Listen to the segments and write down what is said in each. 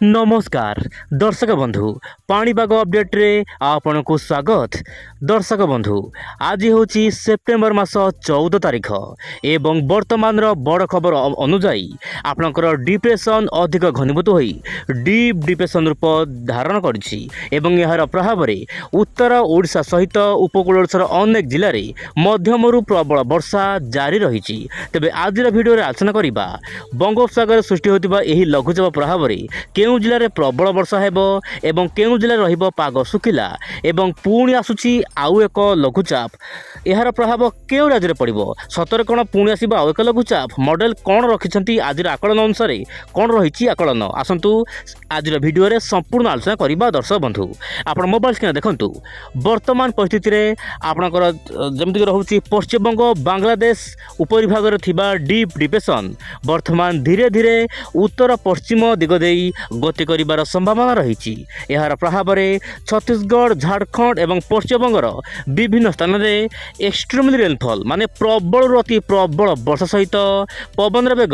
नमस्कार दर्शक बंधु पाणीपाग अपडेट्रे आपण को स्वागत। दर्शक बंधु आज हूँ सेप्टेम्बर मास 14 तारिख एवं वर्तमान बड़ खबर अनुजाई आपणकर डिप्रेशन अधिक घनीभूत हो डीप डिप्रेशन रूप धारण करिछि यार प्रभाव में उत्तर ओडिशा सहित उपकूल ओडिशार अनेक जिले में मध्यम प्रबल वर्षा जारी रही। तेबे आज भिडियो आलोचना करबा बंगोपसागर सृष्टि होतिबा एही लघुचाप प्रभाव में केउं जिले में प्रबल वर्षा हेबो एवं केउं जिले रहिबो पाग सुखिला एवं पुणी आसुछि आउ एक लघुचाप। यार प्रभाव केउं राज्य में पड़िबो सतर कौन पुणी आसिबो आउ एक लघुचाप मॉडल कौन रखिछंती आज आकलन अनुसार कौन रही आकलन आसंतु आज भिडियो रे संपूर्ण आलोचना करबा। दर्शक बंधु आपण मोबाइल स्क्रीन देखंतु वर्तमान परिस्थिति रे आपणकर जेमति रहउछि पश्चिमबंग बांग्लादेश उपरिभाग रे थिबा डीप डिप्रेशन वर्तमान धीरे धीरे उत्तर पश्चिम दिग देई गति करिबार संभावना रही। यार प्रभाव में छत्तीसगढ़ झारखंड एवं पश्चिमबंगर विभिन्न स्थान में एक्सट्रीमली रेनफॉल माने प्रबल अति प्रबल वर्षा सहित पवन बेग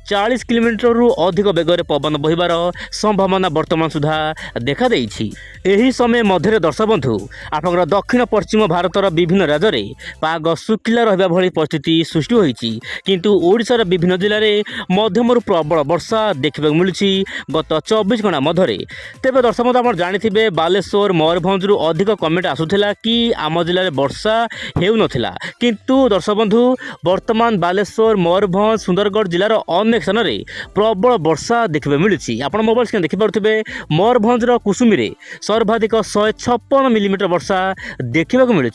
40 किलोमीटर रु अधिक बेगर पवन बहिबार संभावना वर्तमान सुधा देखा देइछि। एही समय मध्य दर्शक बंधु आपनकर दक्षिण पश्चिम भारतर विभिन्न राज्य में पाग सुखिला रहिबा भली परिस्थिति सृष्टि होइछि किंतु ओडिशार विभिन्न जिले में मध्यम प्रबल वर्षा देखा मिलुछि गत 24 घंटा मध्य। तेज दर्शक बंधु आप जानी बालेश्वर मयूरभंज अधिक कमेंट आसूला कि आम जिले में वर्षा हेउ नथिला किंतु दर्शक बंधु वर्तमान बालेश्वर मयूरभंज सुंदरगढ़ जिलार अनेक स्थान में प्रबल वर्षा देखा मिलूँ। आप मोबाइल स्क्रीन देखिपे मयूरभंज कुसुमी में सर्वाधिक 156 मिलीमीटर वर्षा देखा मिलूँ।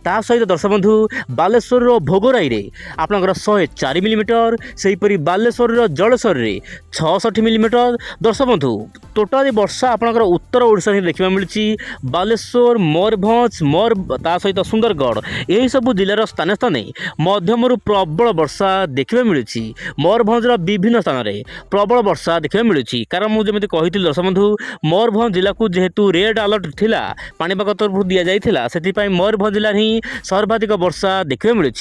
ता सहित दर्शक बंधु बालेश्वर भोगराई में आपंकर 104 मिलीमीटर सेहीपरि बालेश्वर जलेश्वर में 66 मिलीमीटर। दर्शक बंधु टोटाली वर्षा आपंकर उत्तर ओडिशा ही देखा मिलूँ बालेश्वर मयूरभंज ता सहित सुंदरगढ़ यही सब जिलार स्थान स्थान मध्यम प्रबल वर्षा देखा मिलूँ। मयूरभंज विभिन्न स्थान में प्रबल वर्षा देखा मिलूँ कारण मुझे कही दर्शक बंधु मयूरभंज जिला को जेहेतु रेड अलर्ट थिला पाणीपाग तरफ दि जाइथिला सेथिपाई मयूरभंज जिला ही सर्वाधिक वर्षा देखा मिलूँ।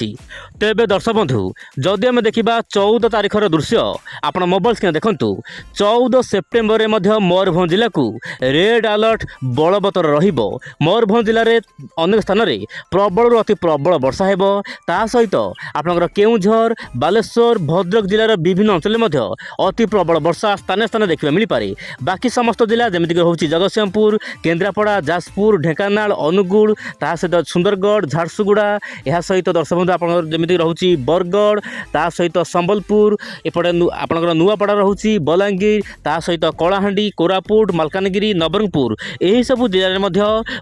तेबे दर्शक बंधु जदि आम देखा 14 तारिखर दृश्य आप मोबाइल स्क्रीन देखंतु 14 सेप्टेम्बर में मयूरभंज जिला को रेड अलर्ट बलवत्तर रहिबो। मयूरभंज जिले में अनेक स्थान में प्रबल अति प्रबल वर्षा हेबो ता सहित आपनकर केउंझर बालेश्वर भद्रक जिलार विभिन्न अंचल में अति प्रबल वर्षा स्थान स्थान देखा मिल पारे। बाकी समस्त जिला जमीक होची जगतसिंहपुर केन्द्रापड़ा जाजपुर ढेंकानाल अनुगुल ता सहित सुंदरगढ़ झारसुगुड़ा यह सहित दर्शक बंधु आपनकर जमीक रोची बरगढ़ ता सहित संबलपुर एपटे आपनकर नुआपड़ा रोची बलांगीर ता सहित कलाहांडी कोरापुट मालकानगिरी नवरंगपुर यही सब जिले में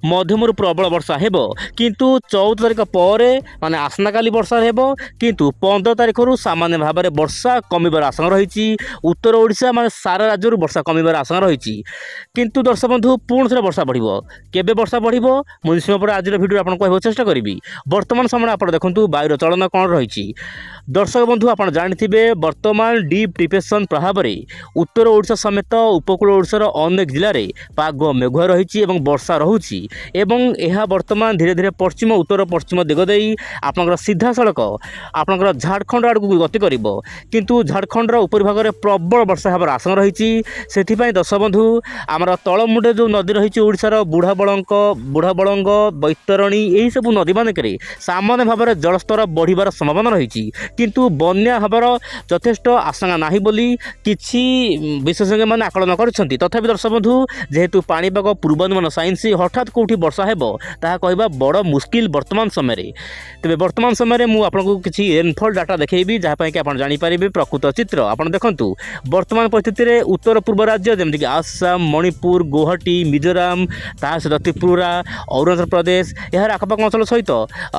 मध्यम प्रबल वर्षा हेबो किंतु 14 तारिख पर माने आसना काली वर्षा हेबो किंतु 15 तारिख रु सामान्य भाव में वर्षा कमिबार आशंका रही। उत्तर ओडिशा माने सारा राज्य वर्षा कमिबार आशंका रही किंतु दर्शक बंधु पुणी थे वर्षा बढ़िबो केबे वर्षा बढ़िबो मुझे समय आज भिडियो आपन कहबो चेष्टा करी। वर्तमान समय आप देखंतु वायुर चलन कौन रही। दर्शक बंधु आप जानिथिबे वर्तमान डीप डिप्रेशन प्रभाव में उत्तर ओडिशा समेत उपकूल ओडिशार अनेक जिले में पाग मेघुआ रही वर्षा रोची यह वर्तमान धीरे धीरे पश्चिम उत्तर पश्चिम दिग दे आपंकर सीधा सड़क आपंकर झारखंड आड़ को गति कर किंतु झारखंडर उपरिभाग में प्रबल वर्षा होवर आशंका रही। से दर्शक बंधु आमर तलमुंडे जो नदी रही ओडिशार बुढ़ाबलंग बैतरणी यही सब नदी मानक सामान्य भाव में जलस्तर बढ़िबार संभावना रही किंतु बन्या हबार यथेष्ट आशंका नाही बोली किछि विशेषज्ञ मैंने आकलन करछंती। तथापि दर्शक बंधु जेहेतु पाणीपाग पूर्वानुमान साइंस हठात कौटी वर्षा हेबो ताहा कहबा बड़ मुस्किल वर्तमान समय रे। तेबे वर्तमान समय मु आपनको किछि रेनफॉल डाटा देखैबी जहाँ कि आप जानी पारिबे प्रकृत चित्र। आप देखंतु वर्तमान परिस्थिति रे उत्तर पूर्व राज्य जेमति कि आसाम मणिपुर गुवाहाटी मिजोराम ता सहित त्रिपुरा अरुणाचल प्रदेश यार आखपाख अंचल सहित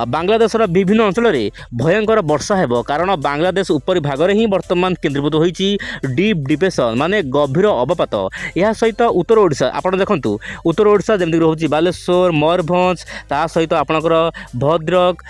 बांग्लादेशर विभिन्न अंचल में भयंकर वर्षा हेबो कारण बांग्लादेश उपरी भाग में ही वर्तमान केन्द्रीभूत होइछि डीप डिप्रेशन माने गभीर अवपात। यह सहित उत्तर ओडिशा आप देखंतु उत्तर ओडिशा जमीक रोची बालेश्वर मयूरभंज ता सहित आपणकर भद्रक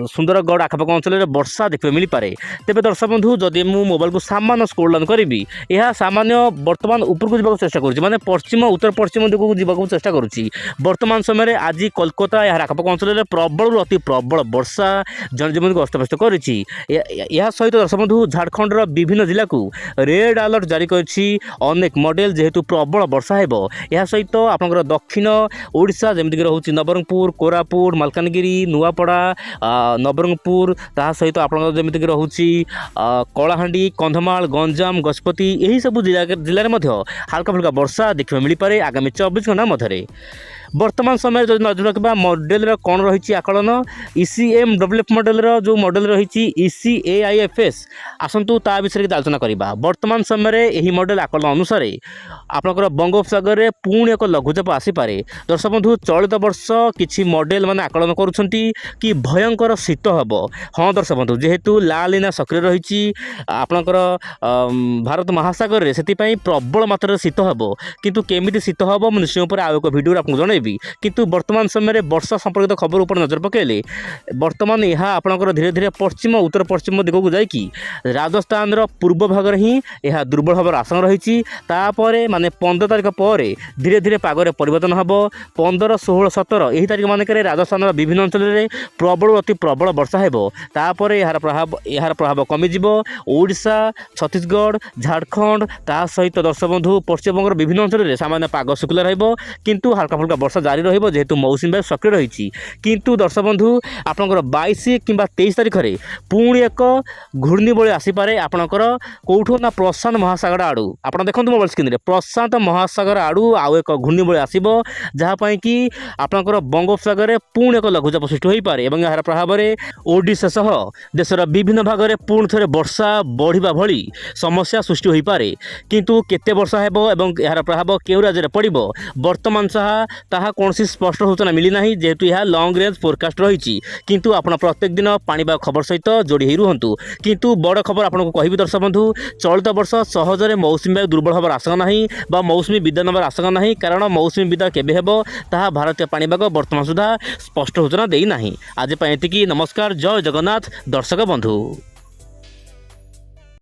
सुंदरगढ़ आखपाख अंचल में वर्षा देखा मिल पारे। तेज दर्शक बंधु जदि मु मोबाइल को सामान्य स्क्रोल डाउन करी यह सामान्य वर्तमान उपरकू जावाक चेष्टा करुँच माने पश्चिम उत्तर पश्चिम दिग को जावाक चेष्टा करुँच। वर्तमान समय आज कोलकाता यार आखपाख अंचल में प्रबल अति प्रबल वर्षा जनजीवन को अस्तव्यस्त कर सहित दर्शक बंधु झारखंडर विभिन्न जिला को रेड अलर्ट जारी कर ଅନେକ ମଡେଲ ଯେହେତୁ ପ୍ରବଳ ବର୍ଷା ହେବ। ଏହା ସହିତ ଆପଣଙ୍କର ଦକ୍ଷିଣ ଓଡ଼ିଶା ଯେମିତିକି ରହୁଛି ନବରଙ୍ଗପୁର, କୋରାପୁଟ, ମାଲକାନଗିରି, ନୂଆପଡ଼ା, ନବରଙ୍ଗପୁର, ତାହା ସହିତ ଆପଣଙ୍କର ଯେମିତିକି ରହୁଛି କଳାହାଣ୍ଡି, କନ୍ଧମାଳ, ଗଞ୍ଜାମ, ଗଜପତି ଏହିସବୁ ଜିଲ୍ଲାରେ ମଧ୍ୟ ହାଲକା ଫୁଲକା ବର୍ଷା ଦେଖିବାକୁ ମିଳିପାରେ ଆଗାମୀ 24 ଘଣ୍ଟା ମଧ୍ୟରେ। ବର୍ତ୍ତମାନ ସମୟରେ ଯଦି ନଜର ରଖିବା ମଡେଲର କ'ଣ ରହିଛି ଆକଳନ, ECMWF ମଡେଲର ଯେଉଁ ମଡେଲ ରହିଛି ECAIFS, ଆସନ୍ତୁ ତା ବିଷୟରେ କିଛି ଆଲୋଚନା କରିବା। ବର୍ତ୍ତମାନ ସମୟରେ ଏହି ମଡେଲ ଆକଳନ ଅନୁସାରେ ଆପଣଙ୍କର ବଙ୍ଗୋପସାଗରରେ ପୁଣି ଏକ ଲଘୁଚାପ ଆସିପାରେ। ଦର୍ଶକ ବନ୍ଧୁ, ଚଳିତ ବର୍ଷ କିଛି ମଡେଲ ମାନେ ଆକଳନ କରୁଛନ୍ତି କି ଭୟଙ୍କର ଶୀତ ହେବ। ହଁ ଦର୍ଶକ ବନ୍ଧୁ, ଯେହେତୁ ଲାଲିନା ସକ୍ରିୟ ରହିଛି ଆପଣଙ୍କର ଭାରତ ମହାସାଗରରେ, ସେଥିପାଇଁ ପ୍ରବଳ ମାତ୍ରାରେ ଶୀତ ହେବ। କିନ୍ତୁ କେମିତି ଶୀତ ହେବ ମୁଁ ନିଶ୍ଚୟ ଉପରେ ଆଉ ଏକ ଭିଡ଼ିଓରେ ଆପଣଙ୍କୁ ଜଣାଇବି। କିନ୍ତୁ ବର୍ତ୍ତମାନ ସମୟରେ ବର୍ଷା ସମ୍ପର୍କିତ ଖବର ଉପରେ ନଜର ପକାଇଲେ ବର୍ତ୍ତମାନ ଏହା ଆପଣଙ୍କର ଧୀରେ ଧୀରେ ପଶ୍ଚିମ ଉତ୍ତର ପଶ୍ଚିମ ଦିଗକୁ ଯାଇକି ରାଜସ୍ଥାନର ପୂର୍ବ ଭାଗରେ ହିଁ ଏହା ଦୁର୍ବଳ ହେବାର ଆଶଙ୍କା ରହିଛି। ତାପରେ ମାନେ 15 ତାରିଖ ପରେ ଧୀରେ ଧୀରେ ପାଗରେ ପରିବର୍ତ୍ତନ ହେବ। 15, 16, 17 ଏହି ତାରିଖ ମାନଙ୍କରେ ରାଜସ୍ଥାନର ବିଭିନ୍ନ ଅଞ୍ଚଳରେ ପ୍ରବଳରୁ ଅତି ପ୍ରବଳ ବର୍ଷା ହେବ। ତାପରେ ଏହାର ପ୍ରଭାବ କମିଯିବ। ଓଡ଼ିଶା, ଛତିଶଗଡ଼, ଝାଡ଼ଖଣ୍ଡ, ତା ସହିତ ଦର୍ଶକ ବନ୍ଧୁ ପଶ୍ଚିମବଙ୍ଗର ବିଭିନ୍ନ ଅଞ୍ଚଳରେ ସାମାନ୍ୟ ପାଗ ଶୁଖିଲା ରହିବ। କିନ୍ତୁ ହାଲକା ଫୁଲକା ବର୍ଷା ଜାରି ରହିବ ଯେହେତୁ ମୌସୁମୀ ବାୟୁ ସକ୍ରିୟ ରହିଛି। କିନ୍ତୁ ଦର୍ଶକ ବନ୍ଧୁ ଆପଣଙ୍କର 22 କିମ୍ବା 23 ତାରିଖରେ ପୁଣି ଏକ ଘୂର୍ଣ୍ଣିବଳୟ ଆସିପାରେ ଆପଣଙ୍କର କେଉଁଠୁ ନା ପ୍ରଶାନ୍ତ ମହାସାଗର ଆଡ଼ୁ। ଆପଣ ଦେଖନ୍ତୁ ମୋବାଇଲ ସ୍କ୍ରିନ୍ରେ ପ୍ରଶାନ୍ତ ମହାସାଗର ଆଡ଼ୁ ଆଉ ଏକ ଘୂର୍ଣ୍ଣିବଳୟ ଆସିବ, ଯାହା ପାଇଁ କି ଆପଣଙ୍କର ବଙ୍ଗୋପସାଗରରେ ପୁଣି ଏକ ଲଘୁଚାପ ସୃଷ୍ଟି ହୋଇପାରେ ଏବଂ ଏହାର ପ୍ରଭାବରେ ଓଡ଼ିଶା ସହ ଦେଶର ବିଭିନ୍ନ ଭାଗରେ ପୁଣି ଥରେ ବର୍ଷା ବଢ଼ିବା ଭଳି ସମସ୍ୟା ସୃଷ୍ଟି ହୋଇପାରେ। କିନ୍ତୁ କେତେ ବର୍ଷା ହେବ ଏବଂ ଏହାର ପ୍ରଭାବ କେଉଁ ରାଜ୍ୟରେ ପଡ଼ିବ ବର୍ତ୍ତମାନ ତାହା କୌଣସି ସ୍ପଷ୍ଟ ସୂଚନା ମିଳିନାହିଁ, ଯେହେତୁ ଏହା ଲଙ୍ଗ୍ ରେଞ୍ଜ ଫୋରକାଷ୍ଟ ରହିଛି। କିନ୍ତୁ ଆପଣ ପ୍ରତ୍ୟେକ ଦିନ ପାଣିପାଗ ଖବର ସହିତ ଯୋଡ଼ି ହୋଇ ରୁହନ୍ତୁ। କିନ୍ତୁ ବଡ଼ ଖବର ଆପଣଙ୍କୁ କହିବି ଦର୍ଶକ ବନ୍ଧୁ, ଚଳିତ ବର୍ଷ ସହଜରେ ମୌସୁମୀ ବାୟୁ ଦୁର୍ବଳ ହେବାର ଆଶଙ୍କା ନାହିଁ ବା ମୌସୁମୀ ବିଦାୟ ନେବାର ଆଶଙ୍କା ନାହିଁ, କାରଣ ମୌସୁମୀ ବିଦାୟ କେବେ ହେବ ତାହା ଭାରତୀୟ ପାଣିପାଗ ବର୍ତ୍ତମାନ ସୁଦ୍ଧା ସ୍ପଷ୍ଟ ସୂଚନା ଦେଇନାହିଁ। ଆଜି ପାଇଁ ଏତିକି। ନମସ୍କାର, ଜୟ ଜଗନ୍ନାଥ ଦର୍ଶକ ବନ୍ଧୁ।